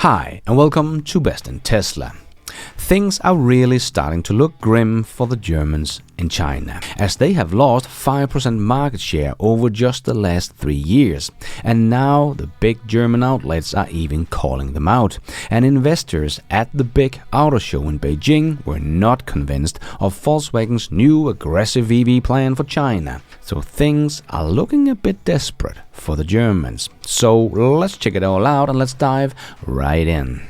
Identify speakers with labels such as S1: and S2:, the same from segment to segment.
S1: Hi, and welcome to Best in Tesla. Things are really starting to look grim for the Germans in China, as they have lost 5% market share over just the last 3 years. And now the big German outlets are even calling them out. And investors at the big auto show in Beijing were not convinced of Volkswagen's new aggressive EV plan for China. So things are looking a bit desperate for the Germans. So let's check it all out and let's dive right in.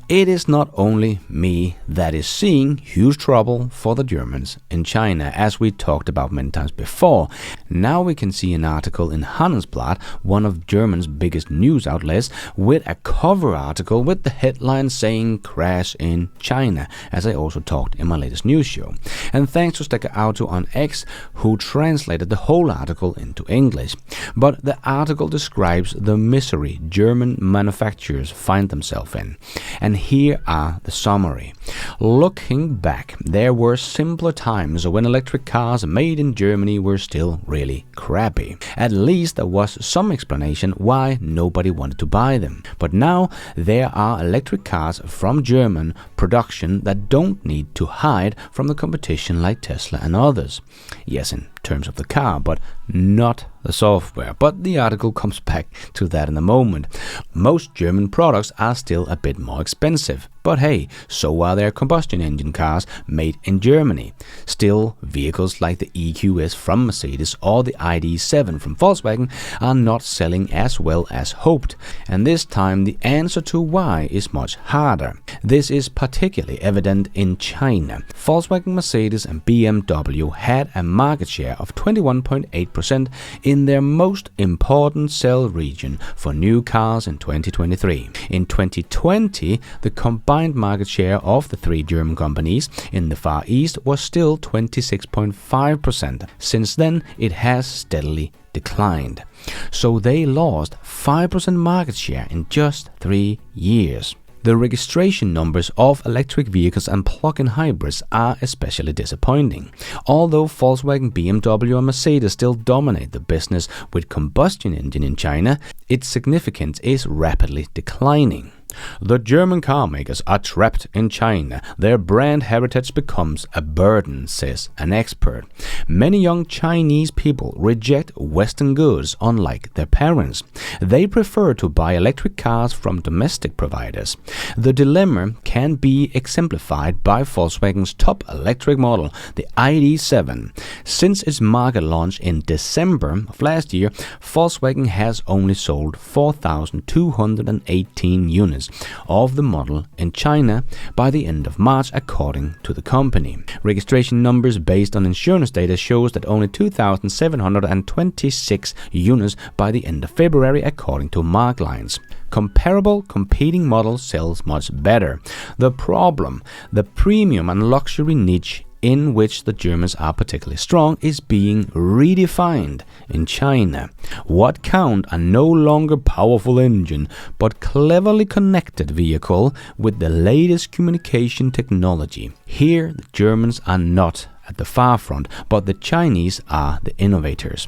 S1: It is not only me that is seeing huge trouble for the Germans in China, as we talked about many times before. Now we can see an article in Handelsblatt, one of Germany's biggest news outlets, with a cover article with the headline saying "Crash in China," as I also talked in my latest news show. And thanks to Stacker Auto on X, who translated the whole article into English. But the article describes the misery German manufacturers find themselves in. And here are the summary. Looking back, there were simpler times when electric cars made in Germany were still really crappy. At least there was some explanation why nobody wanted to buy them. But now there are electric cars from German production that don't need to hide from the competition like Tesla and others. Yes, in terms of the car, but not the software. But the article comes back to that in a moment. Most German products are still a bit more expensive. But hey, so are their combustion engine cars made in Germany. Still, vehicles like the EQS from Mercedes or the ID.7 from Volkswagen are not selling as well as hoped. And this time the answer to why is much harder. This is particularly evident in China. Volkswagen, Mercedes and BMW had a market share of 21.8% in their most important sell region for new cars in 2023. In 2020, the combined market share of the three German companies in the Far East was still 26.5%. Since then, it has steadily declined. So they lost 5% market share in just 3 years. The registration numbers of electric vehicles and plug-in hybrids are especially disappointing. Although Volkswagen, BMW and Mercedes still dominate the business with combustion engine in China, its significance is rapidly declining. The German car makers are trapped in China. Their brand heritage becomes a burden, says an expert. Many young Chinese people reject Western goods, unlike their parents. They prefer to buy electric cars from domestic providers. The dilemma can be exemplified by Volkswagen's top electric model, the ID.7. Since its market launch in December of last year, Volkswagen has only sold 4,218 units of the model in China by the end of March, according to the company. Registration numbers based on insurance data shows that only 2,726 units by the end of February, according to Marklines. Comparable competing models sells much better. The problem, the premium and luxury niche in which the Germans are particularly strong, is being redefined in China. What count a no longer powerful engine, but cleverly connected vehicle with the latest communication technology. Here, the Germans are not at the far front, but the Chinese are the innovators.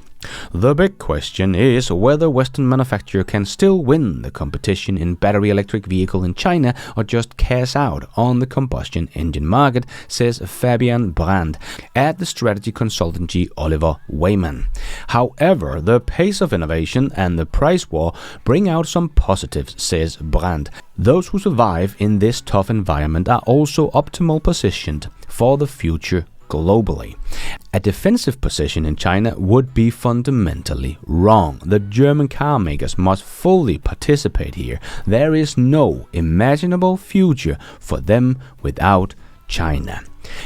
S1: The big question is whether Western manufacturer can still win the competition in battery electric vehicle in China or just cash out on the combustion engine market, says Fabian Brandt at the strategy consultancy Oliver Wyman. However, the pace of innovation and the price war bring out some positives, says Brandt. Those who survive in this tough environment are also optimal positioned for the future globally. A defensive position in China would be fundamentally wrong. The German car makers must fully participate here. There is no imaginable future for them without China.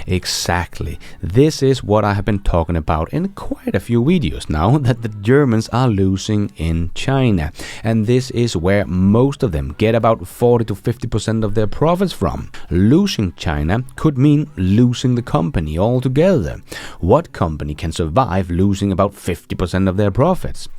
S1: Exactly. This is what I have been talking about in quite a few videos now, that the Germans are losing in China. And this is where most of them get about 40 to 50% of their profits from. Losing China could mean losing the company altogether. What company can survive losing about 50% of their profits?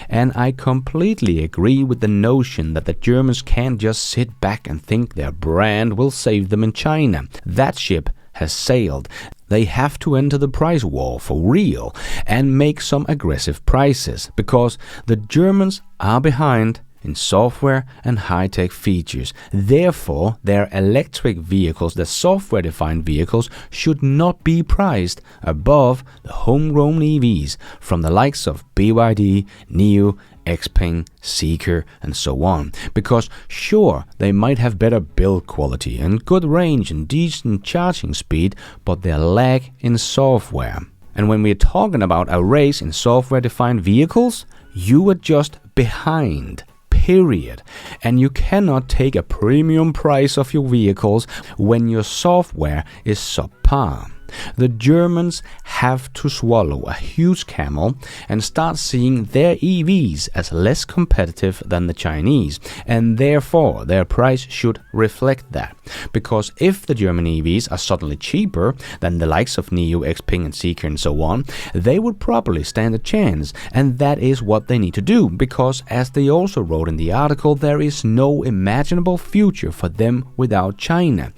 S1: And I completely agree with the notion that the Germans can't just sit back and think their brand will save them in China. That ship has sailed. They have to enter the price war for real and make some aggressive prices, because the Germans are behind in software and high-tech features. Therefore, their electric vehicles, the software-defined vehicles, should not be priced above the homegrown EVs from the likes of BYD, NIO, Xpeng, Zeekr, and so on. Because sure, they might have better build quality and good range and decent charging speed, but they lack in software. And when we're talking about a race in software-defined vehicles, you are just behind. Period. And you cannot take a premium price of your vehicles when your software is subpar. The Germans have to swallow a huge camel and start seeing their EVs as less competitive than the Chinese, and therefore their price should reflect that. Because if the German EVs are suddenly cheaper than the likes of NIO, Xpeng, and Zeekr and so on, they would probably stand a chance, and that is what they need to do, because as they also wrote in the article, there is no imaginable future for them without China.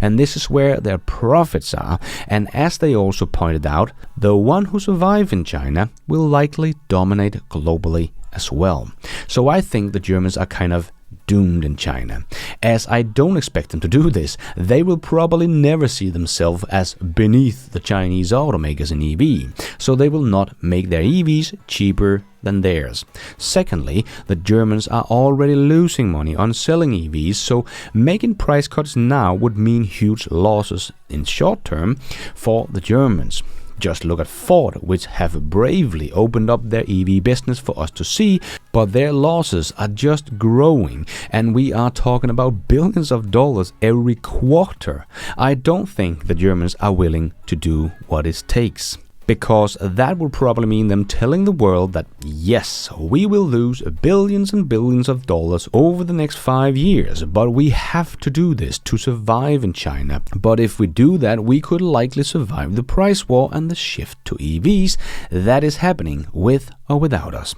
S1: And this is where their profits are. And as they also pointed out, the one who survives in China will likely dominate globally as well. So I think the Germans are kind of doomed in China. As I don't expect them to do this, they will probably never see themselves as beneath the Chinese automakers in EV, so they will not make their EVs cheaper than theirs. Secondly, the Germans are already losing money on selling EVs, so making price cuts now would mean huge losses in short term for the Germans. Just look at Ford, which have bravely opened up their EV business for us to see, but their losses are just growing, and we are talking about billions of dollars every quarter. I don't think the Germans are willing to do what it takes, because that would probably mean them telling the world that yes, we will lose billions and billions of dollars over the next 5 years, but we have to do this to survive in China. But if we do that, we could likely survive the price war and the shift to EVs that is happening with or without us.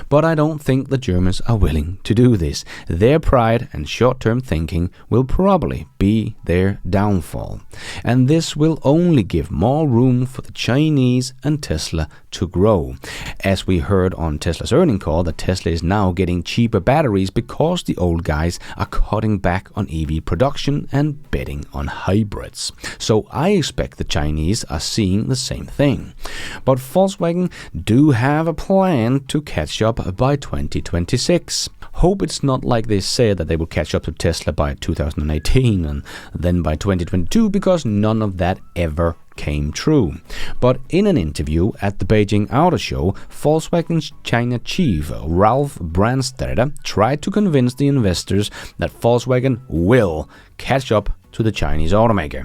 S1: But I don't think the Germans are willing to do this. Their pride and short-term thinking will probably be their downfall. And this will only give more room for the Chinese and Tesla to grow. As we heard on Tesla's earnings call, that Tesla is now getting cheaper batteries because the old guys are cutting back on EV production and betting on hybrids. So I expect the Chinese are seeing the same thing. But Volkswagen do have a plan to catch up by 2026. Hope it's not like they said that they will catch up to Tesla by 2018 and then by 2022, because none of that ever came true. But in an interview at the Beijing Auto Show, Volkswagen's China chief Ralph Brandstätter tried to convince the investors that Volkswagen will catch up to the Chinese automaker.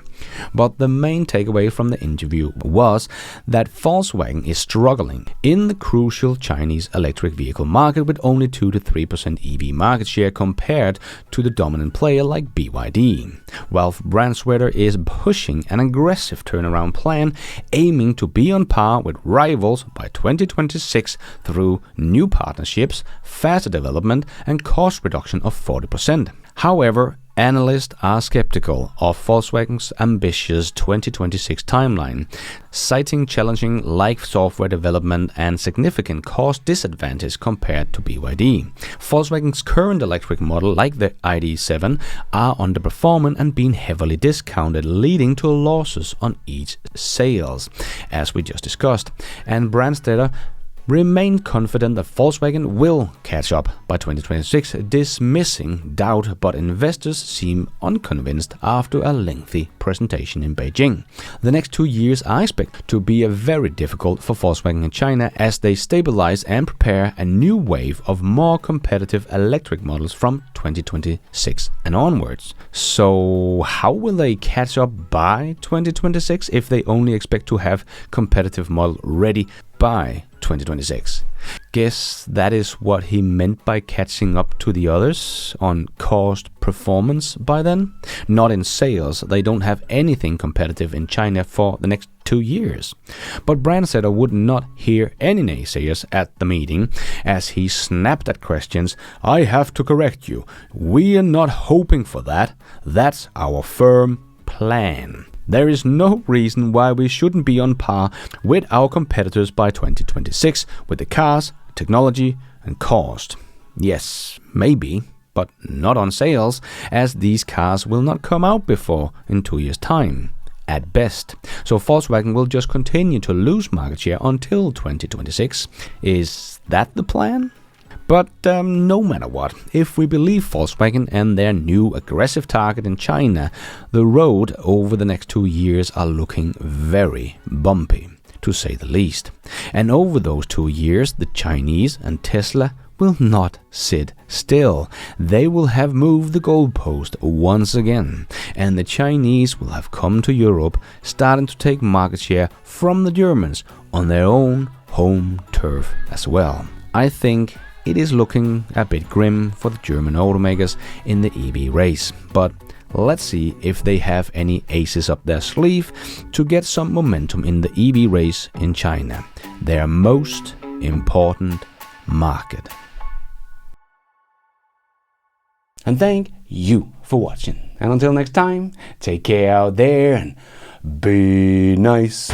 S1: But the main takeaway from the interview was that Volkswagen is struggling in the crucial Chinese electric vehicle market with only 2 to 3% EV market share compared to the dominant player like BYD. Ralph Brandstätter is pushing an aggressive turnaround plan, aiming to be on par with rivals by 2026 through new partnerships, faster development, and cost reduction of 40%. However, analysts are skeptical of Volkswagen's ambitious 2026 timeline, citing challenging like software development and significant cost disadvantage compared to BYD. Volkswagen's current electric model, like the ID.7, are underperforming and being heavily discounted, leading to losses on each sales, as we just discussed. And Brandstätter remain confident that Volkswagen will catch up by 2026, dismissing doubt, but investors seem unconvinced after a lengthy presentation in Beijing. The next 2 years are expected to be very difficult for Volkswagen in China as they stabilize and prepare a new wave of more competitive electric models from 2026 and onwards. So how will they catch up by 2026 if they only expect to have competitive model ready by 2026? Guess that is what he meant by catching up to the others on cost performance by then. Not in sales, they don't have anything competitive in China for the next 2 years. But Brandsetter would not hear any naysayers at the meeting as he snapped at questions. I have to correct you. We are not hoping for that. That's our firm plan. There is no reason why we shouldn't be on par with our competitors by 2026 with the cars, technology and cost. Yes, maybe, but not on sales, as these cars will not come out before in 2 years' time, at best. So Volkswagen will just continue to lose market share until 2026. Is that the plan? But no matter what, if we believe Volkswagen and their new aggressive target in China, the road over the next 2 years are looking very bumpy, to say the least. And over those 2 years, the Chinese and Tesla will not sit still. They will have moved the goalpost once again, and the Chinese will have come to Europe, starting to take market share from the Germans on their own home turf as well. I think it is looking a bit grim for the German automakers in the EV race, but let's see if they have any aces up their sleeve to get some momentum in the EV race in China, their most important market. And thank you for watching. And until next time, take care out there and be nice.